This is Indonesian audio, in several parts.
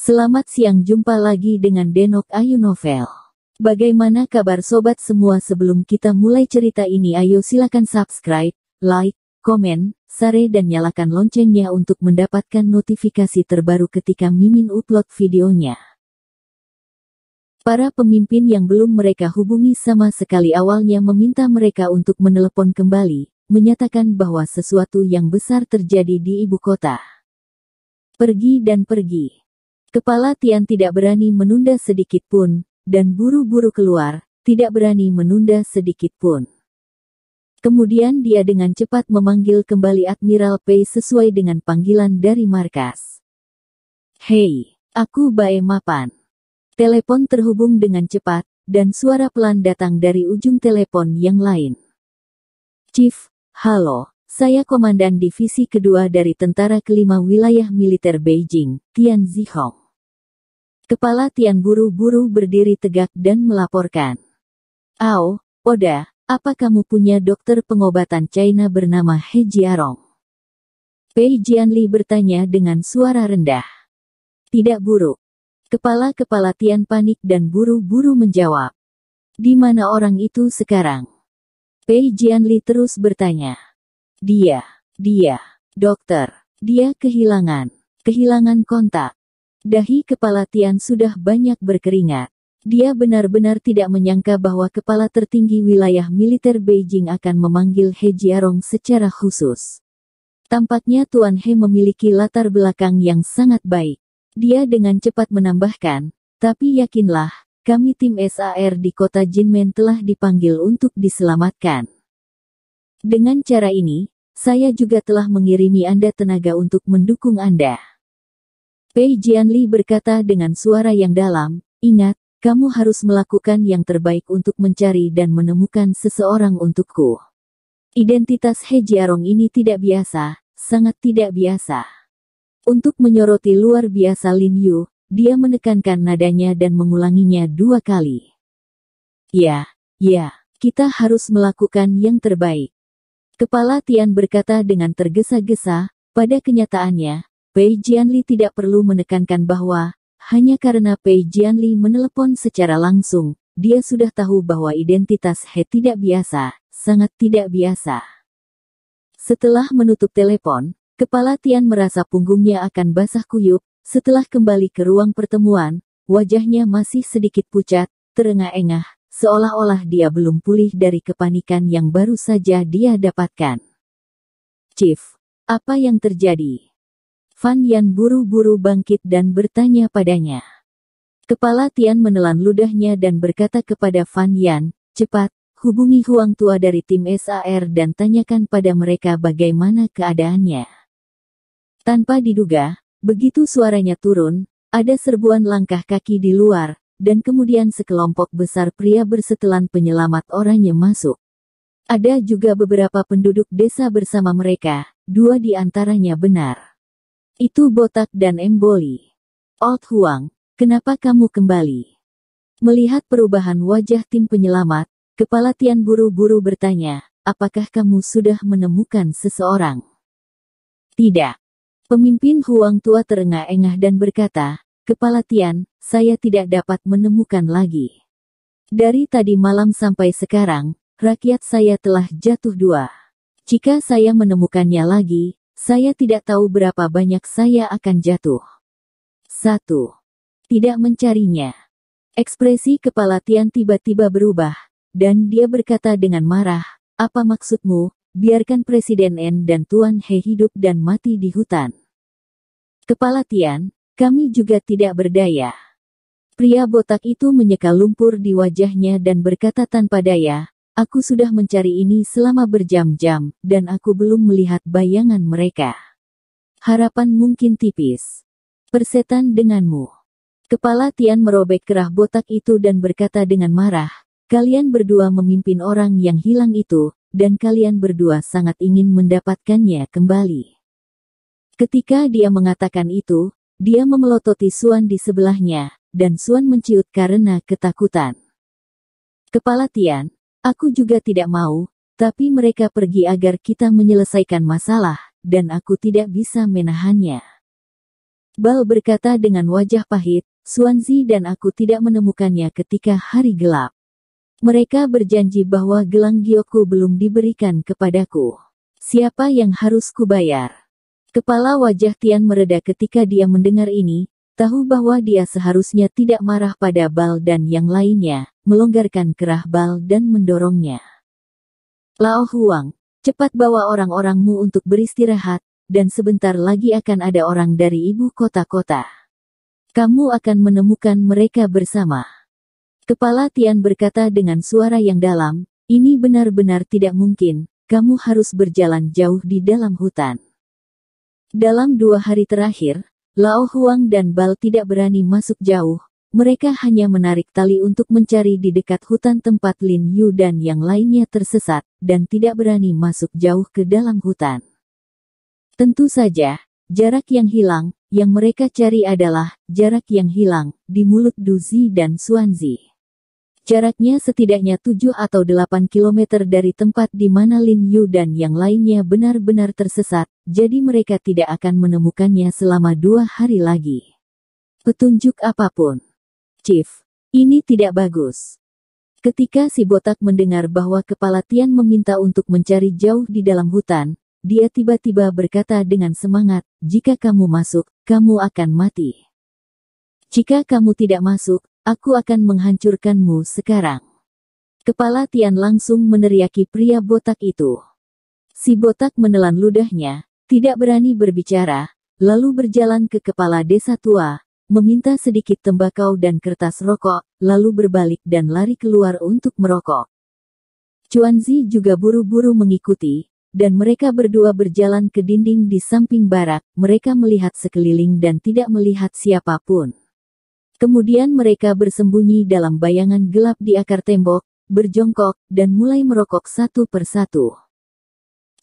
Selamat siang, jumpa lagi dengan Denok Ayu Novel. Bagaimana kabar sobat semua? Sebelum kita mulai cerita ini, ayo silakan subscribe, like, komen, share dan nyalakan loncengnya untuk mendapatkan notifikasi terbaru ketika Mimin upload videonya. Para pemimpin yang belum mereka hubungi sama sekali awalnya meminta mereka untuk menelepon kembali, menyatakan bahwa sesuatu yang besar terjadi di ibu kota. Pergi dan pergi. Kepala Tian tidak berani menunda sedikit pun, dan buru-buru keluar, tidak berani menunda sedikit pun. Kemudian dia dengan cepat memanggil kembali Admiral Pei sesuai dengan panggilan dari markas. "Hei, aku Bae Mapan." Telepon terhubung dengan cepat, dan suara pelan datang dari ujung telepon yang lain. "Chief, halo. Saya Komandan Divisi Kedua dari Tentara Kelima Wilayah Militer Beijing, Tian Zihong." Kepala Tian buru-buru berdiri tegak dan melaporkan. "Ao, Oda, apa kamu punya dokter pengobatan China bernama He Jiarong?" Pei Jianli bertanya dengan suara rendah. "Tidak, buruk." Kepala Tian panik dan buru-buru menjawab. "Di mana orang itu sekarang?" Pei Jianli terus bertanya. Dia, dokter, dia kehilangan kontak." Dahi Kepala Tian sudah banyak berkeringat. Dia benar-benar tidak menyangka bahwa kepala tertinggi wilayah militer Beijing akan memanggil He Jiarong secara khusus. Tampaknya Tuan He memiliki latar belakang yang sangat baik. Dia dengan cepat menambahkan, "Tapi yakinlah, kami tim SAR di kota Jinmen telah dipanggil untuk diselamatkan. Dengan cara ini, saya juga telah mengirimi Anda tenaga untuk mendukung Anda." Pei Jianli berkata dengan suara yang dalam, "Ingat, kamu harus melakukan yang terbaik untuk mencari dan menemukan seseorang untukku. Identitas He Jiarong ini tidak biasa, sangat tidak biasa." Untuk menyoroti luar biasa Lin Yu, dia menekankan nadanya dan mengulanginya 2 kali. Ya, kita harus melakukan yang terbaik." Kepala Tian berkata dengan tergesa-gesa. Pada kenyataannya, Pei Jianli tidak perlu menekankan bahwa, hanya karena Pei Jianli menelepon secara langsung, dia sudah tahu bahwa identitas He tidak biasa, sangat tidak biasa. Setelah menutup telepon, Kepala Tian merasa punggungnya akan basah kuyup. Setelah kembali ke ruang pertemuan, wajahnya masih sedikit pucat, terengah-engah, seolah-olah dia belum pulih dari kepanikan yang baru saja dia dapatkan. "Chief, apa yang terjadi?" Fan Yan buru-buru bangkit dan bertanya padanya. Kepala Tian menelan ludahnya dan berkata kepada Fan Yan, "Cepat, hubungi Huang Tua dari tim SAR dan tanyakan pada mereka bagaimana keadaannya." Tanpa diduga, begitu suaranya turun, ada serbuan langkah kaki di luar, dan kemudian sekelompok besar pria bersetelan penyelamat oranye masuk. Ada juga beberapa penduduk desa bersama mereka, 2 di antaranya benar. Itu Botak dan Emboli. "Old Huang, kenapa kamu kembali?" Melihat perubahan wajah tim penyelamat, Kepala Tian buru-buru bertanya, "Apakah kamu sudah menemukan seseorang?" "Tidak." Pemimpin Huang Tua terengah-engah dan berkata, "Kepala Tian, saya tidak dapat menemukan lagi. Dari tadi malam sampai sekarang, rakyat saya telah jatuh 2. Jika saya menemukannya lagi, saya tidak tahu berapa banyak saya akan jatuh. 1. Tidak mencarinya." Ekspresi Kepala Tian tiba-tiba berubah, dan dia berkata dengan marah, "Apa maksudmu? Biarkan Presiden N dan Tuan He hidup dan mati di hutan." "Kepala Tian, kami juga tidak berdaya." Pria botak itu menyeka lumpur di wajahnya dan berkata tanpa daya, "Aku sudah mencari ini selama berjam-jam, dan aku belum melihat bayangan mereka. Harapan mungkin tipis. Persetan denganmu." Kepala Tian merobek kerah botak itu dan berkata dengan marah, "Kalian berdua memimpin orang yang hilang itu, dan kalian berdua sangat ingin mendapatkannya kembali." Ketika dia mengatakan itu, dia memelototi Suan di sebelahnya, dan Suan menciut karena ketakutan. "Kepala Tian, aku juga tidak mau, tapi mereka pergi agar kita menyelesaikan masalah, dan aku tidak bisa menahannya." Bal berkata dengan wajah pahit, Xuanzi dan aku tidak menemukannya ketika hari gelap. Mereka berjanji bahwa gelang Gyoku belum diberikan kepadaku. Siapa yang harus kubayar? Kepala wajah Tian mereda ketika dia mendengar ini, tahu bahwa dia seharusnya tidak marah pada Bal dan yang lainnya, melonggarkan kerah Bal dan mendorongnya. Lao Huang, cepat bawa orang-orangmu untuk beristirahat, dan sebentar lagi akan ada orang dari ibu kota-kota. Kamu akan menemukan mereka bersama. Kepala Tian berkata dengan suara yang dalam, ini benar-benar tidak mungkin, kamu harus berjalan jauh di dalam hutan. Dalam 2 hari terakhir, Lao Huang dan Bal tidak berani masuk jauh, mereka hanya menarik tali untuk mencari di dekat hutan tempat Lin Yu dan yang lainnya tersesat, dan tidak berani masuk jauh ke dalam hutan. Tentu saja, jarak yang hilang, yang mereka cari adalah jarak yang hilang di mulut Du Zi dan Xuanzi. Jaraknya setidaknya 7 atau 8 kilometer dari tempat di mana Lin Yu dan yang lainnya benar-benar tersesat, jadi mereka tidak akan menemukannya selama 2 hari lagi. Petunjuk apapun. Chief, ini tidak bagus. Ketika si botak mendengar bahwa kepala Tian meminta untuk mencari jauh di dalam hutan, dia tiba-tiba berkata dengan semangat, jika kamu masuk, kamu akan mati. Jika kamu tidak masuk, aku akan menghancurkanmu sekarang. Kepala Tian langsung meneriaki pria botak itu. Si botak menelan ludahnya, tidak berani berbicara, lalu berjalan ke kepala desa tua, meminta sedikit tembakau dan kertas rokok, lalu berbalik dan lari keluar untuk merokok. Xuanzi juga buru-buru mengikuti, dan mereka berdua berjalan ke dinding di samping barak, mereka melihat sekeliling dan tidak melihat siapapun. Kemudian mereka bersembunyi dalam bayangan gelap di akar tembok, berjongkok, dan mulai merokok satu persatu.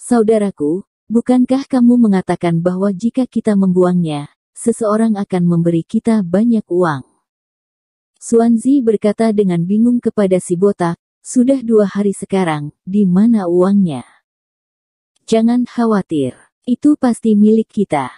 Saudaraku, bukankah kamu mengatakan bahwa jika kita membuangnya, seseorang akan memberi kita banyak uang? Xuanzi berkata dengan bingung kepada si botak, sudah 2 hari sekarang, di mana uangnya? Jangan khawatir, itu pasti milik kita.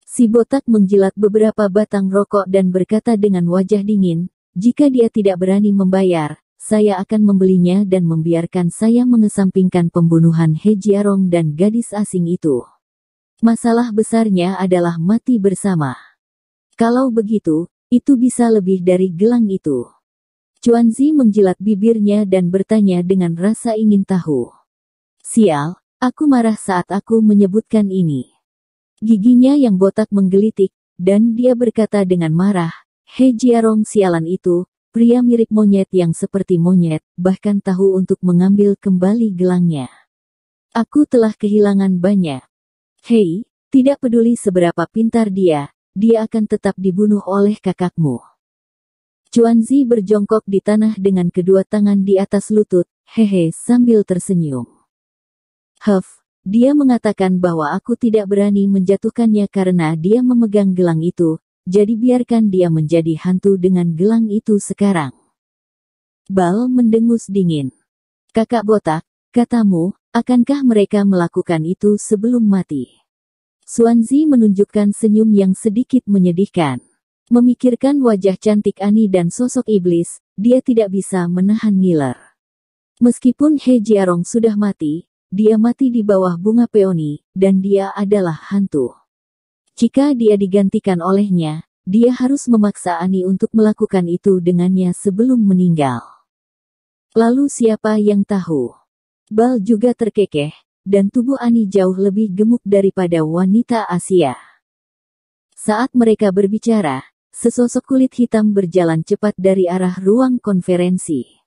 Si botak menjilat beberapa batang rokok dan berkata dengan wajah dingin, jika dia tidak berani membayar, saya akan membelinya dan membiarkan saya mengesampingkan pembunuhan He Jiarong dan gadis asing itu. Masalah besarnya adalah mati bersama. Kalau begitu, itu bisa lebih dari gelang itu. Xuanzi menjilat bibirnya dan bertanya dengan rasa ingin tahu. Sial, aku marah saat aku menyebutkan ini. Giginya yang botak menggelitik, dan dia berkata dengan marah, He Jiarong sialan itu, pria mirip monyet yang seperti monyet, bahkan tahu untuk mengambil kembali gelangnya. Aku telah kehilangan banyak. Hei, tidak peduli seberapa pintar dia akan tetap dibunuh oleh kakakmu. Xuanzi berjongkok di tanah dengan kedua tangan di atas lutut, hehe sambil tersenyum. Huff. Dia mengatakan bahwa aku tidak berani menjatuhkannya karena dia memegang gelang itu, jadi biarkan dia menjadi hantu dengan gelang itu sekarang. Bal mendengus dingin. Kakak botak, katamu, akankah mereka melakukan itu sebelum mati? Xuanzi menunjukkan senyum yang sedikit menyedihkan. Memikirkan wajah cantik Ani dan sosok iblis, dia tidak bisa menahan ngiler. Meskipun He Jiarong sudah mati, dia mati di bawah bunga peoni, dan dia adalah hantu. Jika dia digantikan olehnya, dia harus memaksa Ani untuk melakukan itu dengannya sebelum meninggal. Lalu siapa yang tahu? Bal juga terkekeh, dan tubuh Ani jauh lebih gemuk daripada wanita Asia. Saat mereka berbicara, sesosok kulit hitam berjalan cepat dari arah ruang konferensi.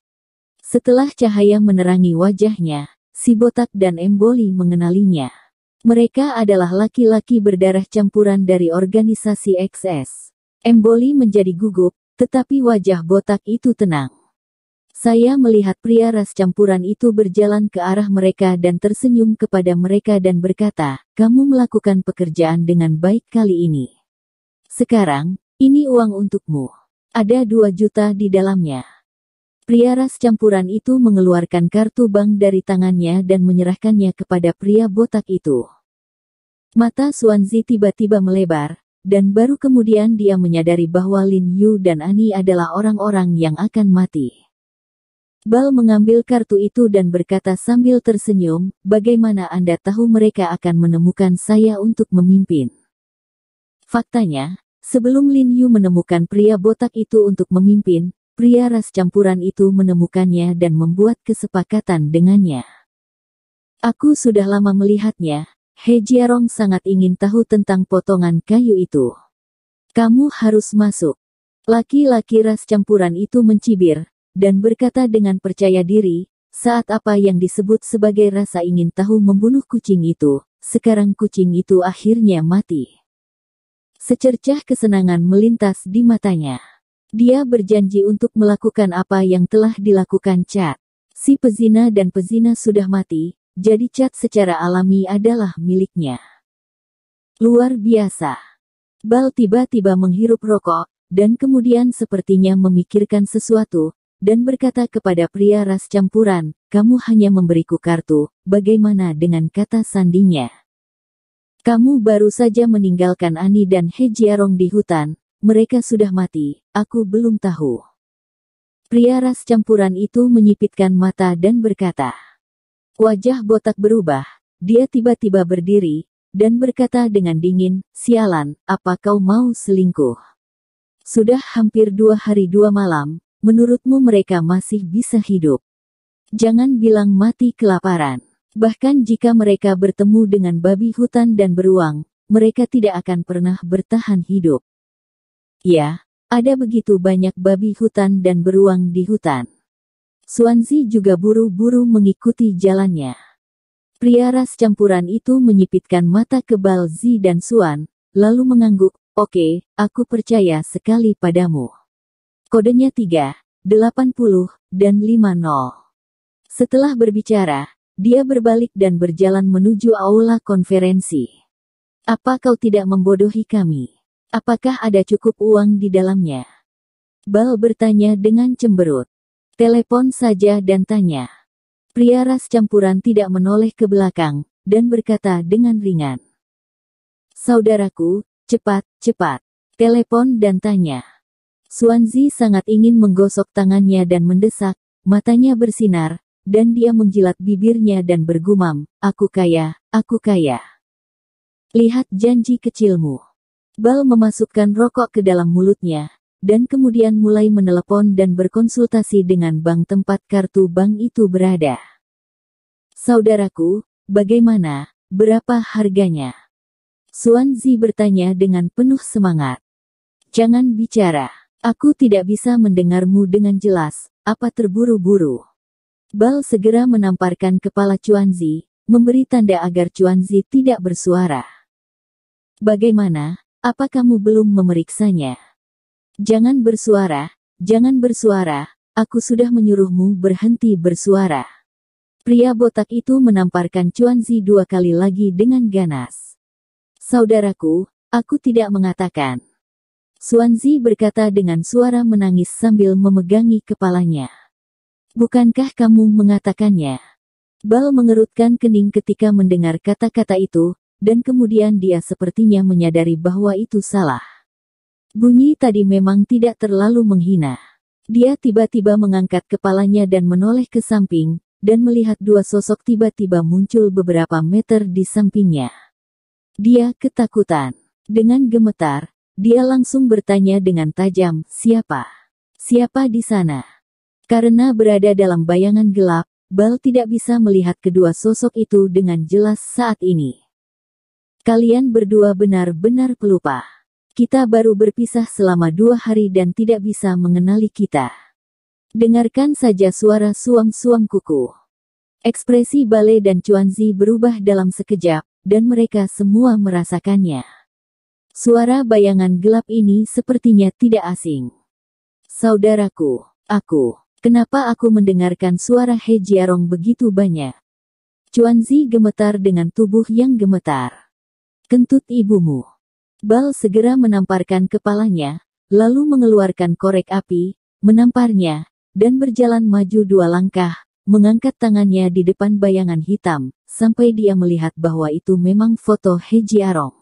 Setelah cahaya menerangi wajahnya, si botak dan Emboli mengenalinya. Mereka adalah laki-laki berdarah campuran dari organisasi XS. Emboli menjadi gugup, tetapi wajah botak itu tenang. Saya melihat pria ras campuran itu berjalan ke arah mereka dan tersenyum kepada mereka dan berkata, kamu melakukan pekerjaan dengan baik kali ini. Sekarang, ini uang untukmu. Ada 2 juta di dalamnya. Pria ras campuran itu mengeluarkan kartu bank dari tangannya dan menyerahkannya kepada pria botak itu. Mata Xuanzi tiba-tiba melebar, dan baru kemudian dia menyadari bahwa Lin Yu dan Ani adalah orang-orang yang akan mati. Bal mengambil kartu itu dan berkata sambil tersenyum, "Bagaimana Anda tahu mereka akan menemukan saya untuk memimpin?" Faktanya, sebelum Lin Yu menemukan pria botak itu untuk memimpin, pria ras campuran itu menemukannya dan membuat kesepakatan dengannya. "Aku sudah lama melihatnya. He Jiarong sangat ingin tahu tentang potongan kayu itu. Kamu harus masuk." Laki-laki ras campuran itu mencibir, dan berkata dengan percaya diri, saat apa yang disebut sebagai rasa ingin tahu membunuh kucing itu, sekarang kucing itu akhirnya mati. Secercah kesenangan melintas di matanya. Dia berjanji untuk melakukan apa yang telah dilakukan Cat. Si pezina dan pezina sudah mati, jadi Cat secara alami adalah miliknya. Luar biasa. Bal tiba-tiba menghirup rokok, dan kemudian sepertinya memikirkan sesuatu, dan berkata kepada pria ras campuran, "Kamu hanya memberiku kartu, bagaimana dengan kata sandinya? Kamu baru saja meninggalkan Ani dan He Jiarong di hutan, mereka sudah mati, aku belum tahu." Pria ras campuran itu menyipitkan mata dan berkata. Wajah botak berubah, dia tiba-tiba berdiri, dan berkata dengan dingin, "Sialan, apa kau mau selingkuh? Sudah hampir 2 hari 2 malam, menurutmu mereka masih bisa hidup? Jangan bilang mati kelaparan. Bahkan jika mereka bertemu dengan babi hutan dan beruang, mereka tidak akan pernah bertahan hidup. Ya, ada begitu banyak babi hutan dan beruang di hutan." Xuanzi juga buru-buru mengikuti jalannya. Pria ras campuran itu menyipitkan mata ke Bal Zi dan Xuan, lalu mengangguk, "Oke, aku percaya sekali padamu." Kodenya 380 dan 50. Setelah berbicara, dia berbalik dan berjalan menuju aula konferensi. "Apa kau tidak membodohi kami? Apakah ada cukup uang di dalamnya?" Bal bertanya dengan cemberut. "Telepon saja dan tanya." Pria ras campuran tidak menoleh ke belakang, dan berkata dengan ringan. "Saudaraku, cepat, cepat. Telepon dan tanya." Xuanzi sangat ingin menggosok tangannya dan mendesak, matanya bersinar, dan dia menjilat bibirnya dan bergumam, "Aku kaya, aku kaya. Lihat janji kecilmu." Bal memasukkan rokok ke dalam mulutnya, dan kemudian mulai menelepon dan berkonsultasi dengan bank tempat kartu bank itu berada. "Saudaraku, bagaimana, berapa harganya?" Xuanzi bertanya dengan penuh semangat. "Jangan bicara. Aku tidak bisa mendengarmu dengan jelas, apa terburu-buru?" Bal segera menamparkan kepala Xuanzi, memberi tanda agar Xuanzi tidak bersuara. "Bagaimana, apa kamu belum memeriksanya? Jangan bersuara, jangan bersuara, aku sudah menyuruhmu berhenti bersuara." Pria botak itu menamparkan Xuanzi 2 kali lagi dengan ganas. "Saudaraku, aku tidak mengatakan." Xuanzi berkata dengan suara menangis sambil memegangi kepalanya. "Bukankah kamu mengatakannya?" Bal mengerutkan kening ketika mendengar kata-kata itu, dan kemudian dia sepertinya menyadari bahwa itu salah. Bunyi tadi memang tidak terlalu menghina. Dia tiba-tiba mengangkat kepalanya dan menoleh ke samping, dan melihat 2 sosok tiba-tiba muncul beberapa meter di sampingnya. Dia ketakutan. Dengan gemetar, dia langsung bertanya dengan tajam, "Siapa? Siapa di sana?" Karena berada dalam bayangan gelap, Bal tidak bisa melihat kedua sosok itu dengan jelas saat ini. "Kalian berdua benar-benar pelupa. Kita baru berpisah selama 2 hari dan tidak bisa mengenali kita. Dengarkan saja suara suam-suam kuku." Ekspresi Bale dan Xuanzi berubah dalam sekejap, dan mereka semua merasakannya. Suara bayangan gelap ini sepertinya tidak asing. "Saudaraku, kenapa aku mendengarkan suara He Jiarong begitu banyak?" Xuanzi gemetar dengan tubuh yang gemetar. "Kentut ibumu." Bal segera menamparkan kepalanya, lalu mengeluarkan korek api, menamparnya, dan berjalan maju 2 langkah, mengangkat tangannya di depan bayangan hitam, sampai dia melihat bahwa itu memang foto He Jiarong.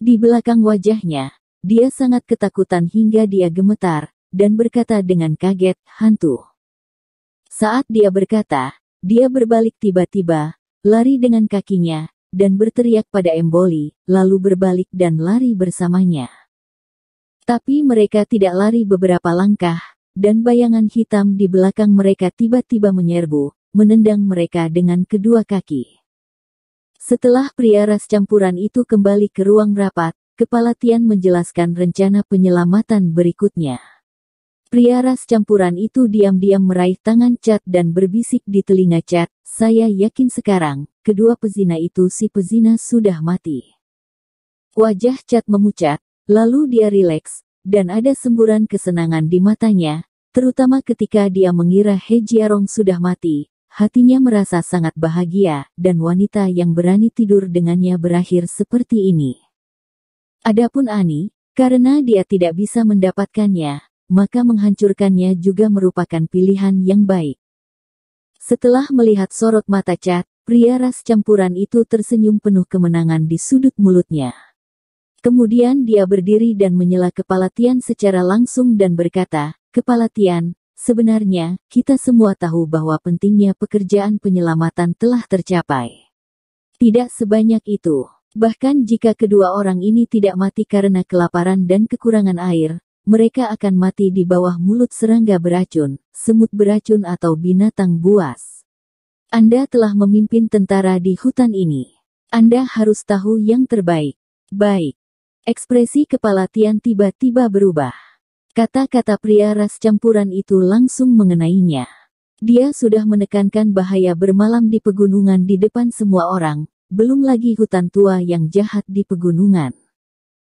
Di belakang wajahnya, dia sangat ketakutan hingga dia gemetar, dan berkata dengan kaget, "Hantu." Saat dia berkata, dia berbalik tiba-tiba, lari dengan kakinya, dan berteriak pada Emboli, lalu berbalik dan lari bersamanya. Tapi mereka tidak lari beberapa langkah, dan bayangan hitam di belakang mereka tiba-tiba menyerbu, menendang mereka dengan kedua kaki. Setelah pria ras campuran itu kembali ke ruang rapat, Kepala Tian menjelaskan rencana penyelamatan berikutnya. Pria ras campuran itu diam-diam meraih tangan Cat dan berbisik di telinga Cat, "Saya yakin sekarang, kedua pezina itu si pezina sudah mati." Wajah Cat memucat, lalu dia rileks, dan ada semburan kesenangan di matanya, terutama ketika dia mengira He Jiarong sudah mati. Hatinya merasa sangat bahagia, dan wanita yang berani tidur dengannya berakhir seperti ini. Adapun Ani, karena dia tidak bisa mendapatkannya, maka menghancurkannya juga merupakan pilihan yang baik. Setelah melihat sorot mata Cat, pria ras campuran itu tersenyum penuh kemenangan di sudut mulutnya. Kemudian dia berdiri dan menyela Kepala Tian secara langsung dan berkata, "Kepala Tian, sebenarnya, kita semua tahu bahwa pentingnya pekerjaan penyelamatan telah tercapai. Tidak sebanyak itu. Bahkan jika kedua orang ini tidak mati karena kelaparan dan kekurangan air, mereka akan mati di bawah mulut serangga beracun, semut beracun atau binatang buas. Anda telah memimpin tentara di hutan ini. Anda harus tahu yang terbaik." "Baik." Ekspresi Kepala Tian tiba-tiba berubah. Kata-kata pria ras campuran itu langsung mengenainya. Dia sudah menekankan bahaya bermalam di pegunungan di depan semua orang, belum lagi hutan tua yang jahat di pegunungan.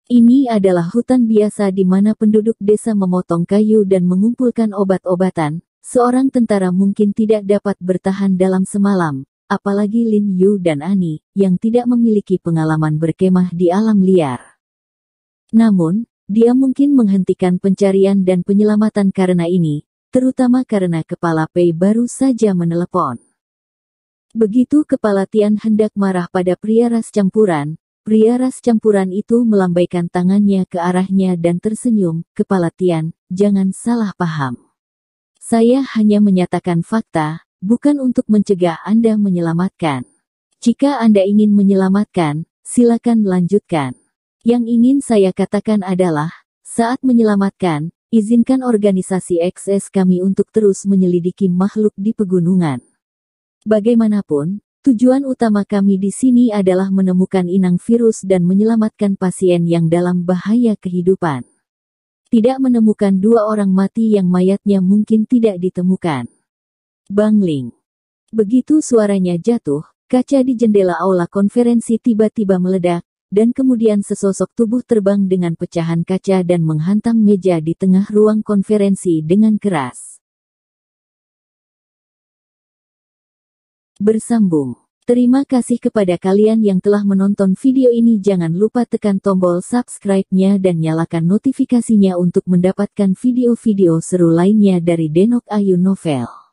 Ini adalah hutan biasa di mana penduduk desa memotong kayu dan mengumpulkan obat-obatan. Seorang tentara mungkin tidak dapat bertahan dalam semalam, apalagi Lin Yu dan Ani, yang tidak memiliki pengalaman berkemah di alam liar. Namun, dia mungkin menghentikan pencarian dan penyelamatan karena ini, terutama karena Kepala Pei baru saja menelepon. Begitu Kepala Tian hendak marah pada pria ras campuran, pria ras campuran itu melambaikan tangannya ke arahnya dan tersenyum, "Kepala Tian, jangan salah paham. Saya hanya menyatakan fakta, bukan untuk mencegah Anda menyelamatkan. Jika Anda ingin menyelamatkan, silakan lanjutkan. Yang ingin saya katakan adalah, saat menyelamatkan, izinkan organisasi XS kami untuk terus menyelidiki makhluk di pegunungan. Bagaimanapun, tujuan utama kami di sini adalah menemukan inang virus dan menyelamatkan pasien yang dalam bahaya kehidupan. Tidak menemukan dua orang mati yang mayatnya mungkin tidak ditemukan." Bangling. Begitu suaranya jatuh, kaca di jendela aula konferensi tiba-tiba meledak, dan kemudian sesosok tubuh terbang dengan pecahan kaca dan menghantam meja di tengah ruang konferensi dengan keras. Bersambung. Terima kasih kepada kalian yang telah menonton video ini. Jangan lupa tekan tombol subscribe-nya dan nyalakan notifikasinya untuk mendapatkan video-video seru lainnya dari Denok Ayu Novel.